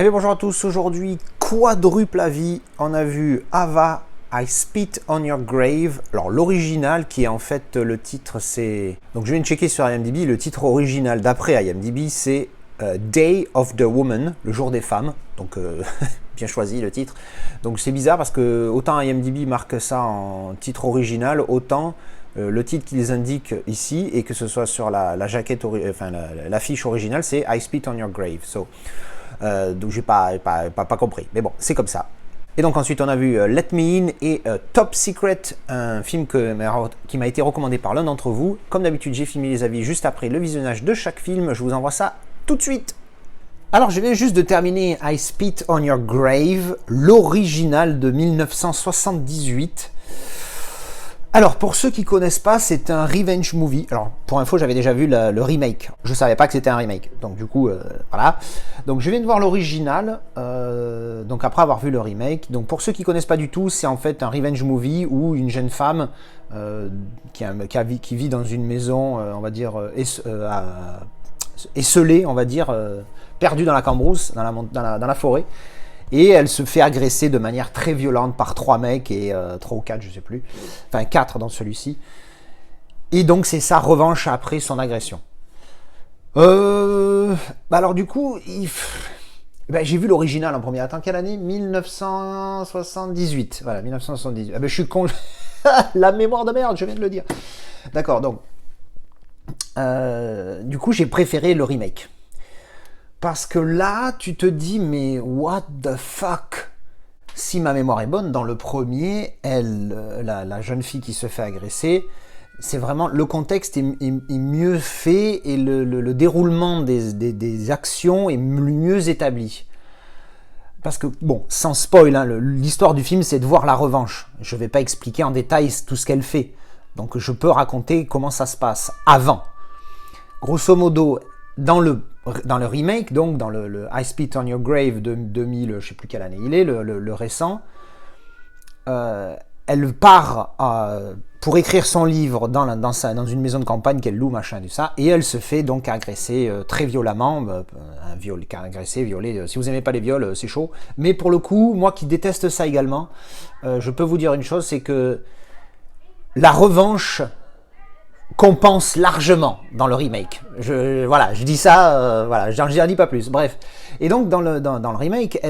Eh bien bonjour à tous, aujourd'hui quadruple avis, on a vu Ava, I Spit on Your Grave, alors l'original qui est en fait le titre c'est, donc je viens de checker sur IMDb, le titre original d'après IMDb c'est Day of the Woman, le jour des femmes, donc bien choisi le titre, donc c'est bizarre parce que autant IMDb marque ça en titre original, autant le titre qu'ils indiquent ici et que ce soit sur la jaquette, enfin l'affiche originale c'est I Spit on Your Grave, donc j'ai pas compris, mais bon, c'est comme ça. Et donc ensuite on a vu Let Me In et Top Secret, un film qui m'a été recommandé par l'un d'entre vous. Comme d'habitude, j'ai filmé les avis juste après le visionnage de chaque film. Je vous envoie ça tout de suite. Alors je viens juste de terminer I Spit on Your Grave, l'original de 1978. Alors, pour ceux qui ne connaissent pas, c'est un revenge movie. Alors, pour info, j'avais déjà vu le remake. Je ne savais pas que c'était un remake. Donc, du coup, voilà. Donc, je viens de voir l'original. Donc, après avoir vu le remake. Donc, pour ceux qui ne connaissent pas du tout, c'est en fait un revenge movie où une jeune femme qui vit dans une maison, on va dire, esselée, on va dire, perdue dans la cambrousse, dans la forêt. Et elle se fait agresser de manière très violente par 3 mecs, et 3 ou 4, je sais plus. Enfin, 4 dans celui-ci. Et donc, c'est sa revanche après son agression. Alors, du coup, j'ai vu l'original en premier. Attends, quelle année? 1978. Voilà, 1978. Je suis con. La mémoire de merde, je viens de le dire. D'accord, donc. Du coup, j'ai préféré le remake. Parce que là, tu te dis, mais what the fuck? Si ma mémoire est bonne, dans le premier, la jeune fille qui se fait agresser, c'est vraiment, le contexte est mieux fait et le déroulement des actions est mieux établi. Parce que, bon, sans spoil, hein, l'histoire du film, c'est de voir la revanche. Je ne vais pas expliquer en détail tout ce qu'elle fait. Donc, je peux raconter comment ça se passe avant. Grosso modo, dans le remake, donc dans le I Spit on Your Grave de 2000, je ne sais plus quelle année il est, le récent, elle part pour écrire son livre dans une maison de campagne qu'elle loue, machin, tout ça, et elle se fait donc agresser très violemment, violer. Si vous n'aimez pas les viols, c'est chaud. Mais pour le coup, moi qui déteste ça également, je peux vous dire une chose, c'est que la revanche compense largement dans le remake. Je dis ça, voilà, j'en dis pas plus. Bref. Et donc dans le remake,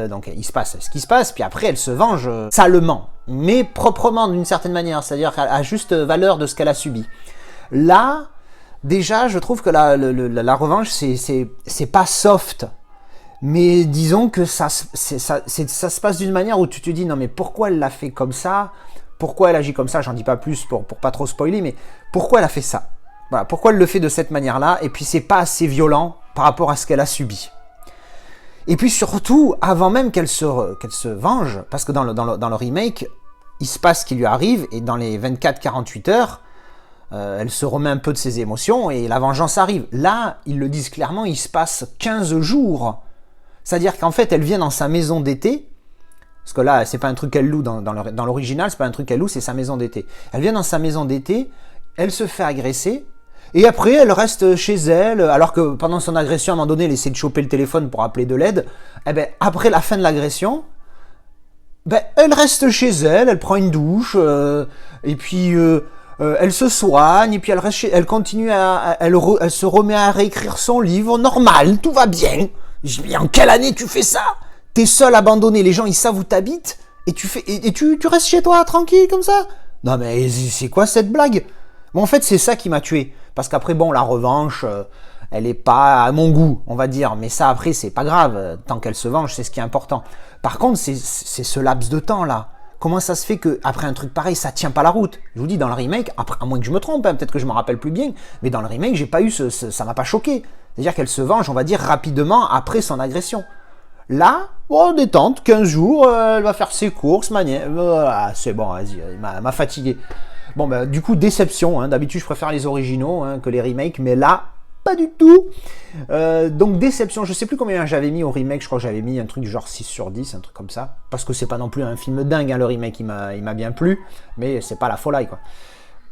donc il se passe ce qui se passe, puis après elle se venge salement, mais proprement d'une certaine manière, c'est-à-dire à juste valeur de ce qu'elle a subi. Là, déjà, je trouve que la revanche, c'est pas soft. Mais disons que ça se passe d'une manière où tu te dis non mais pourquoi elle l'a fait comme ça? Pourquoi elle agit comme ça? J'en dis pas plus pour pas trop spoiler, mais pourquoi elle a fait ça? Voilà, pourquoi elle le fait de cette manière-là? Et puis c'est pas assez violent par rapport à ce qu'elle a subi. Et puis surtout, avant même qu'elle se venge, parce que dans le remake, il se passe ce qui lui arrive, et dans les 24-48 heures, elle se remet un peu de ses émotions, et la vengeance arrive. Là, ils le disent clairement, il se passe 15 jours. C'est-à-dire qu'en fait, elle vient dans sa maison d'été. Parce que là, c'est pas un truc qu'elle loue dans l'original, c'est pas un truc qu'elle loue, c'est sa maison d'été. Elle vient dans sa maison d'été, elle se fait agresser, et après elle reste chez elle, alors que pendant son agression, à un moment donné, elle essaie de choper le téléphone pour appeler de l'aide. Eh ben, après la fin de l'agression, elle reste chez elle, elle prend une douche, et puis elle se soigne, et puis elle continue elle se remet à réécrire son livre, normal, tout va bien. Je dis, mais en quelle année tu fais ça? T'es seul, abandonné, les gens ils savent où t'habites, et tu restes chez toi tranquille comme ça? Non mais c'est quoi cette blague? Bon, en fait c'est ça qui m'a tué, parce qu'après bon, la revanche, elle est pas à mon goût, on va dire, mais ça après c'est pas grave, tant qu'elle se venge, c'est ce qui est important. Par contre c'est ce laps de temps là, comment ça se fait que après un truc pareil ça tient pas la route? Je vous dis, dans le remake, après, à moins que je me trompe, hein, peut-être que je me rappelle plus bien, mais dans le remake j'ai pas eu ça m'a pas choqué, c'est-à-dire qu'elle se venge, on va dire, rapidement après son agression. Là, bon, détente, 15 jours, elle va faire ses courses, c'est bon, vas-y, il m'a fatigué. Bon, du coup, déception, hein, d'habitude je préfère les originaux que les remakes, mais là, pas du tout. Donc déception, je sais plus combien j'avais mis au remake, je crois que j'avais mis un truc genre 6 sur 10, un truc comme ça, parce que c'est pas non plus un film dingue, hein, le remake, il m'a bien plu, mais c'est pas la folie, quoi.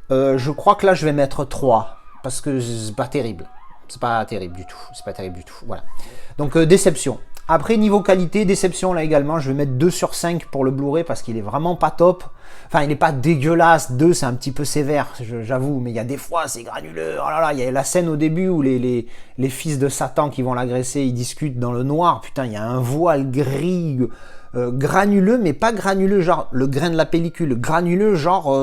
Je crois que là, je vais mettre 3, parce que c'est pas terrible. C'est pas terrible du tout, voilà. Donc déception. Après, niveau qualité, déception là également, je vais mettre 2 sur 5 pour le Blu-ray parce qu'il est vraiment pas top. Enfin, il n'est pas dégueulasse, 2 c'est un petit peu sévère, j'avoue, mais il y a des fois c'est granuleux. Oh là là, il y a la scène au début où les fils de Satan qui vont l'agresser, ils discutent dans le noir. Putain, il y a un voile gris, granuleux, mais pas granuleux genre le grain de la pellicule, granuleux genre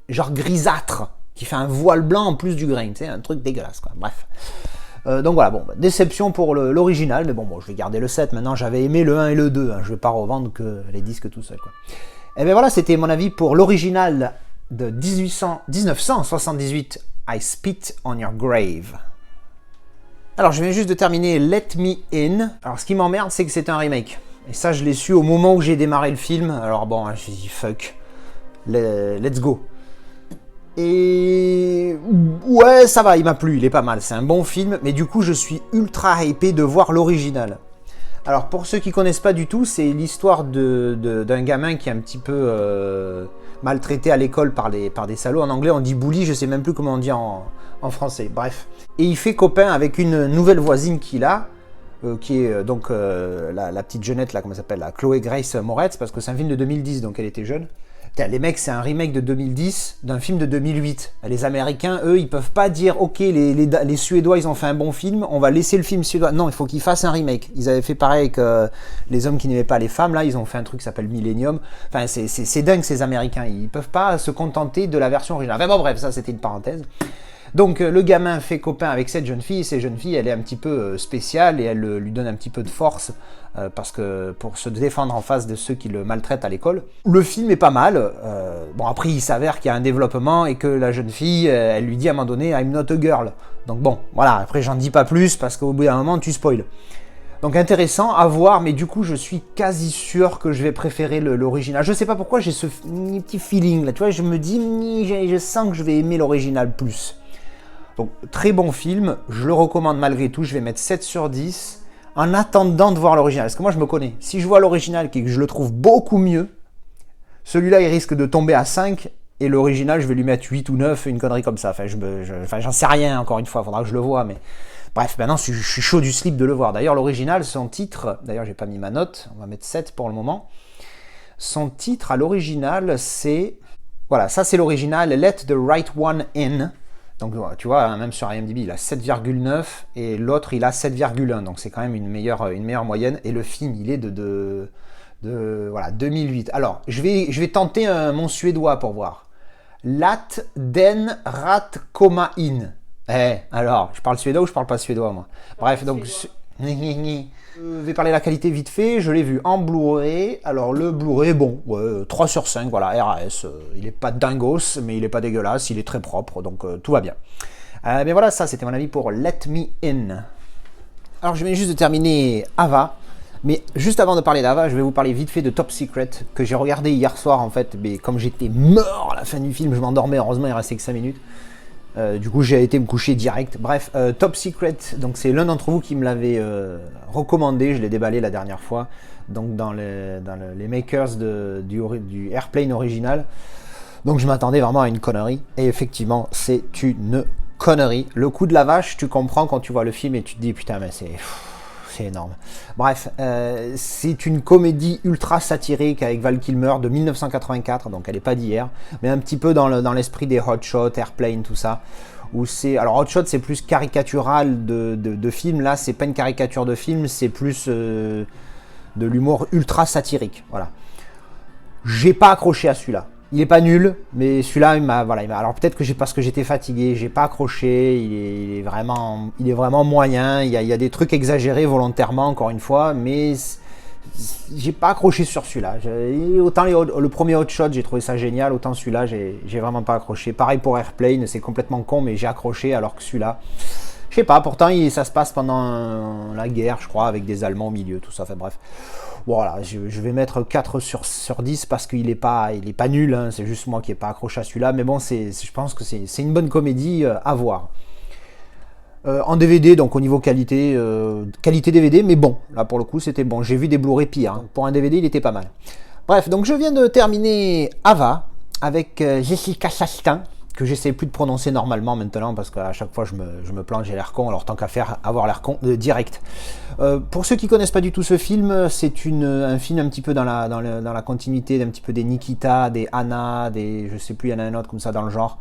grisâtre, qui fait un voile blanc en plus du grain, tu sais, un truc dégueulasse quoi. Bref. Donc voilà, bon, déception pour l'original, mais bon, je vais garder le 7, maintenant j'avais aimé le 1 et le 2, hein, je vais pas revendre que les disques tout seul, quoi. Et bien voilà, c'était mon avis pour l'original de 1978, I Spit on Your Grave. Alors je viens juste de terminer Let Me In. Alors ce qui m'emmerde, c'est que c'est un remake, et ça je l'ai su au moment où j'ai démarré le film, alors bon, je me suis dit fuck, let's go. Et ouais, ça va, il m'a plu, il est pas mal, c'est un bon film, mais du coup je suis ultra hypé de voir l'original. Alors pour ceux qui connaissent pas du tout, c'est l'histoire d'un gamin qui est un petit peu maltraité à l'école par des salauds. En anglais on dit bully, je sais même plus comment on dit en français, bref. Et il fait copain avec une nouvelle voisine qu'il a, qui est donc la petite jeunette là, comment ça s'appelle, Chloé Grace Moretz, parce que c'est un film de 2010, donc elle était jeune. Les mecs, c'est un remake de 2010 d'un film de 2008. Les Américains, eux, ils peuvent pas dire « Ok, les Suédois, ils ont fait un bon film, on va laisser le film suédois. » Non, il faut qu'ils fassent un remake. Ils avaient fait pareil avec les hommes qui n'aimaient pas les femmes. Là, ils ont fait un truc qui s'appelle Millennium. Enfin, c'est dingue, ces Américains. Ils peuvent pas se contenter de la version originale. Enfin bon, bref, ça, c'était une parenthèse. Donc, le gamin fait copain avec cette jeune fille. Et cette jeune fille, elle est un petit peu spéciale et elle lui donne un petit peu de force. Parce que pour se défendre en face de ceux qui le maltraitent à l'école. Le film est pas mal. Bon, après, il s'avère qu'il y a un développement et que la jeune fille, elle lui dit à un moment donné « I'm not a girl ». Donc bon, voilà, après, j'en dis pas plus parce qu'au bout d'un moment, tu spoil. Donc intéressant à voir, mais du coup, je suis quasi sûr que je vais préférer l'original. Je sais pas pourquoi, j'ai ce petit feeling là, tu vois, je me dis, je sens que je vais aimer l'original plus. Donc, très bon film, je le recommande malgré tout, je vais mettre 7 sur 10. En attendant de voir l'original, parce que moi je me connais, si je vois l'original et que je le trouve beaucoup mieux, celui-là il risque de tomber à 5, et l'original je vais lui mettre 8 ou 9, une connerie comme ça, enfin j'en sais rien encore une fois, il faudra que je le voie, mais bref, maintenant je suis chaud du slip de le voir. D'ailleurs l'original, son titre, d'ailleurs j'ai pas mis ma note, on va mettre 7 pour le moment, son titre à l'original c'est, voilà, ça c'est l'original, Let the Right One In. Donc tu vois, même sur IMDb, il a 7,9 et l'autre, il a 7,1. Donc c'est quand même une meilleure moyenne. Et le film, il est de voilà, 2008. Alors, je vais tenter mon suédois pour voir. Lat den rat koma in. Alors, je parle suédois ou je parle pas suédois, moi? Bref, donc... Je vais parler de la qualité vite fait, je l'ai vu en Blu-ray. Alors le Blu-ray, bon, 3 sur 5, voilà, RAS, il est pas dingos, mais il est pas dégueulasse, il est très propre, donc tout va bien. Mais voilà, ça c'était mon avis pour Let Me In. Alors je viens juste de terminer Ava, mais juste avant de parler d'Ava, je vais vous parler vite fait de Top Secret, que j'ai regardé hier soir en fait, mais comme j'étais mort à la fin du film, je m'endormais, heureusement il restait que 5 minutes. Du coup j'ai été me coucher direct. Bref, Top Secret, donc c'est l'un d'entre vous qui me l'avait recommandé, je l'ai déballé la dernière fois, donc dans les makers du Airplane original. Donc je m'attendais vraiment à une connerie, et effectivement c'est une connerie. Le coup de la vache, tu comprends quand tu vois le film et tu te dis putain mais c'est énorme. Bref, c'est une comédie ultra satirique avec Val Kilmer de 1984, donc elle n'est pas d'hier, mais un petit peu dans l'esprit des Hot Shots, Airplane, tout ça. Alors Hot Shots c'est plus caricatural de film, là c'est pas une caricature de film, c'est plus de l'humour ultra satirique. Voilà. J'ai pas accroché à celui-là. Il est pas nul, mais celui-là, alors peut-être que parce que j'étais fatigué, j'ai pas accroché, il est vraiment moyen, il y a des trucs exagérés volontairement, encore une fois, mais j'ai pas accroché sur celui-là. Autant le premier Hot Shot, j'ai trouvé ça génial, autant celui-là, j'ai vraiment pas accroché. Pareil pour Airplane, c'est complètement con, mais j'ai accroché, alors que celui-là, je sais pas, pourtant ça se passe pendant la guerre, je crois, avec des Allemands au milieu, tout ça, enfin bref. Voilà, je vais mettre 4 sur 10 parce qu'il est pas nul, hein, c'est juste moi qui n'ai pas accroché à celui-là, mais bon, je pense que c'est une bonne comédie à voir. En DVD, donc au niveau qualité DVD, mais bon, là pour le coup c'était bon, j'ai vu des Blu-ray pires, hein. Pour un DVD il était pas mal. Bref, donc je viens de terminer Ava avec Jessica Chastain, que j'essaie plus de prononcer normalement maintenant, parce qu'à chaque fois je me plante, j'ai l'air con, alors tant qu'à faire, avoir l'air con direct. Pour ceux qui connaissent pas du tout ce film, c'est un film un petit peu dans la continuité d'un petit peu des Nikita, des Anna, des, je sais plus, il y en a un autre comme ça dans le genre.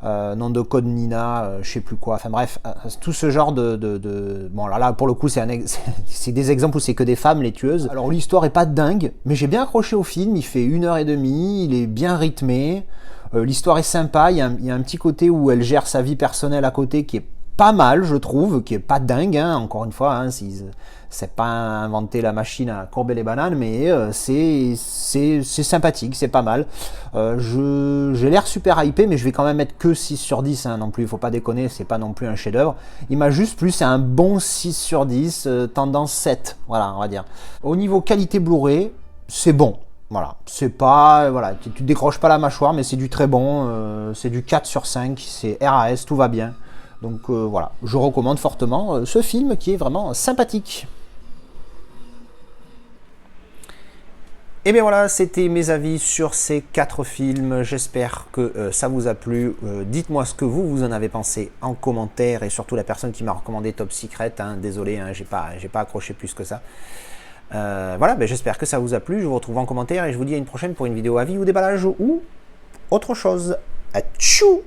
Nom de code Nina, je sais plus quoi, enfin bref, tout ce genre bon alors là pour le coup c'est des exemples où c'est que des femmes les tueuses. Alors l'histoire est pas dingue, mais j'ai bien accroché au film, il fait 1h30, il est bien rythmé, l'histoire est sympa, il y a un petit côté où elle gère sa vie personnelle à côté qui est pas mal, je trouve, qui est pas dingue, hein, encore une fois, hein, c'est pas inventé la machine à courber les bananes, mais c'est sympathique, c'est pas mal. J'ai l'air super hypé, mais je vais quand même mettre que 6 sur 10, hein, non plus, il faut pas déconner, c'est pas non plus un chef-d'œuvre. Il m'a juste plu, c'est un bon 6 sur 10, tendance 7, voilà, on va dire. Au niveau qualité Blu-ray, c'est bon. Voilà, c'est pas, voilà, tu décroches pas la mâchoire, mais c'est du très bon, c'est du 4 sur 5, c'est RAS, tout va bien. Donc voilà, je recommande fortement ce film qui est vraiment sympathique. Et bien voilà, c'était mes avis sur ces 4 films. J'espère que ça vous a plu. Dites-moi ce que vous en avez pensé en commentaire, et surtout la personne qui m'a recommandé Top Secret. Hein, désolé, hein, j'ai pas accroché plus que ça. Voilà, ben j'espère que ça vous a plu. Je vous retrouve en commentaire et je vous dis à une prochaine pour une vidéo avis ou déballage ou autre chose. Tchou!